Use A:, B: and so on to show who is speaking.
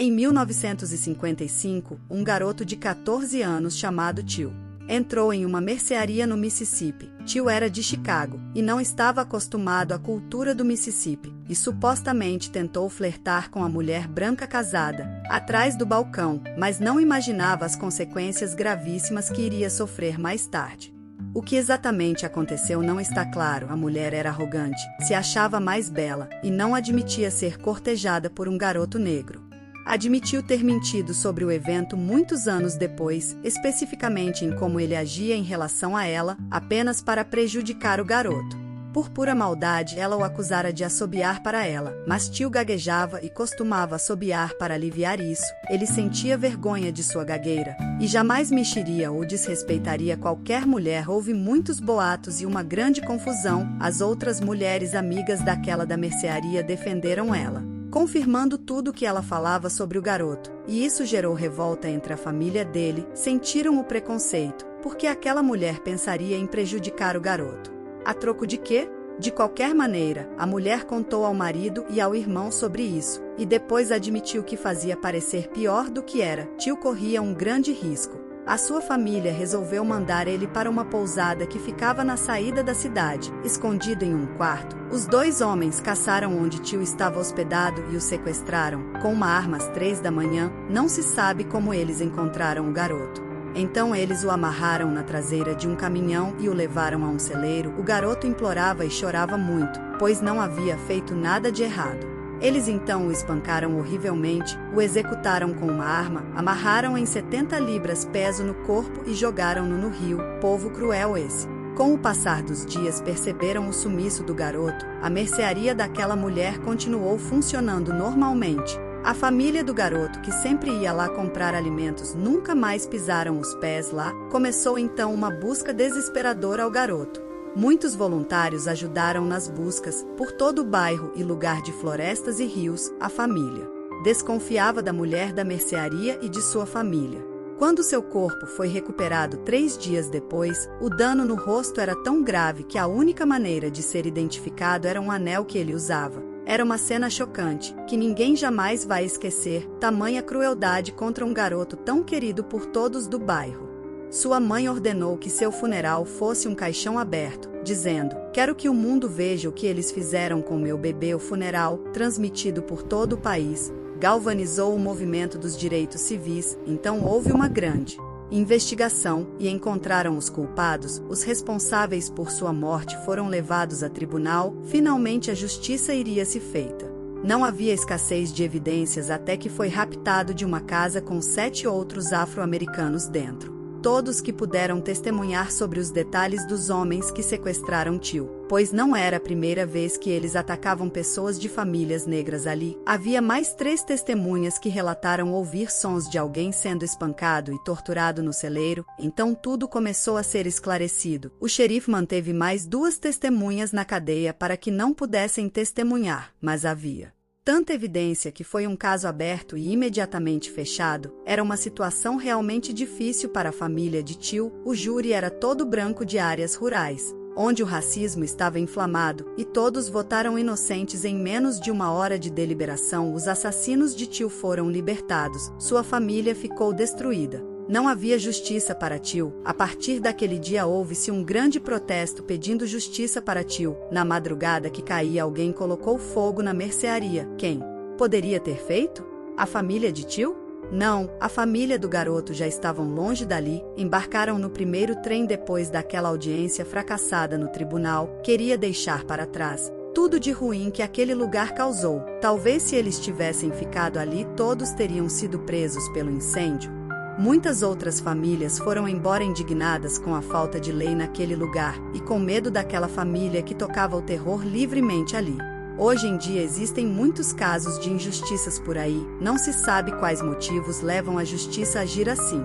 A: Em 1955, um garoto de 14 anos chamado Till entrou em uma mercearia no Mississippi. Till era de Chicago e não estava acostumado à cultura do Mississippi e supostamente tentou flertar com a mulher branca casada atrás do balcão, mas não imaginava as consequências gravíssimas que iria sofrer mais tarde. O que exatamente aconteceu não está claro. A mulher era arrogante, se achava mais bela e não admitia ser cortejada por um garoto negro. Admitiu ter mentido sobre o evento muitos anos depois, especificamente em como ele agia em relação a ela, apenas para prejudicar o garoto. Por pura maldade, ela o acusara de assobiar para ela, mas Till gaguejava e costumava assobiar para aliviar isso. Ele sentia vergonha de sua gagueira e jamais mexeria ou desrespeitaria qualquer mulher. Houve muitos boatos e uma grande confusão. As outras mulheres amigas daquela da mercearia defenderam ela, confirmando tudo o que ela falava sobre o garoto, e isso gerou revolta entre a família dele. Sentiram o preconceito, porque aquela mulher pensaria em prejudicar o garoto. A troco de quê? De qualquer maneira, a mulher contou ao marido e ao irmão sobre isso, e depois admitiu que fazia parecer pior do que era. Till corria um grande risco. A sua família resolveu mandar ele para uma pousada que ficava na saída da cidade, escondido em um quarto. Os dois homens caçaram onde Till estava hospedado e o sequestraram, com uma arma às 3 da manhã. Não se sabe como eles encontraram o garoto. Então eles o amarraram na traseira de um caminhão e o levaram a um celeiro. O garoto implorava e chorava muito, pois não havia feito nada de errado. Eles então o espancaram horrivelmente, o executaram com uma arma, amarraram em 70 libras peso no corpo e jogaram-no no rio. Povo cruel esse. Com o passar dos dias perceberam o sumiço do garoto. A mercearia daquela mulher continuou funcionando normalmente. A família do garoto, que sempre ia lá comprar alimentos, nunca mais pisaram os pés lá. Começou então uma busca desesperadora ao garoto. Muitos voluntários ajudaram nas buscas por todo o bairro e lugar de florestas e rios. A família desconfiava da mulher da mercearia e de sua família. Quando seu corpo foi recuperado 3 dias depois, o dano no rosto era tão grave que a única maneira de ser identificado era um anel que ele usava. Era uma cena chocante, que ninguém jamais vai esquecer, tamanha crueldade contra um garoto tão querido por todos do bairro. Sua mãe ordenou que seu funeral fosse um caixão aberto, dizendo: "Quero que o mundo veja o que eles fizeram com meu bebê." O funeral, transmitido por todo o país, galvanizou o movimento dos direitos civis. Então houve uma grande investigação e encontraram os culpados. Os responsáveis por sua morte foram levados a tribunal. Finalmente a justiça iria ser feita. Não havia escassez de evidências até que foi raptado de uma casa com 7 outros afro-americanos dentro. Todos que puderam testemunhar sobre os detalhes dos homens que sequestraram Till, pois não era a primeira vez que eles atacavam pessoas de famílias negras ali. Havia mais 3 testemunhas que relataram ouvir sons de alguém sendo espancado e torturado no celeiro. Então tudo começou a ser esclarecido. O xerife manteve mais 2 testemunhas na cadeia para que não pudessem testemunhar, mas havia tanta evidência que foi um caso aberto e imediatamente fechado. Era uma situação realmente difícil para a família de Till. O júri era todo branco de áreas rurais, onde o racismo estava inflamado, e todos votaram inocentes. Em menos de 1 hora de deliberação, os assassinos de Till foram libertados. Sua família ficou destruída. Não havia justiça para Till. A partir daquele dia houve-se um grande protesto pedindo justiça para Till. Na madrugada que caía, alguém colocou fogo na mercearia. Quem poderia ter feito? A família de Till? Não, a família do garoto já estavam longe dali. Embarcaram no primeiro trem depois daquela audiência fracassada no tribunal. Queria deixar para trás tudo de ruim que aquele lugar causou. Talvez se eles tivessem ficado ali, todos teriam sido presos pelo incêndio. Muitas outras famílias foram embora indignadas com a falta de lei naquele lugar e com medo daquela família que tocava o terror livremente ali. Hoje em dia existem muitos casos de injustiças por aí. Não se sabe quais motivos levam a justiça a agir assim.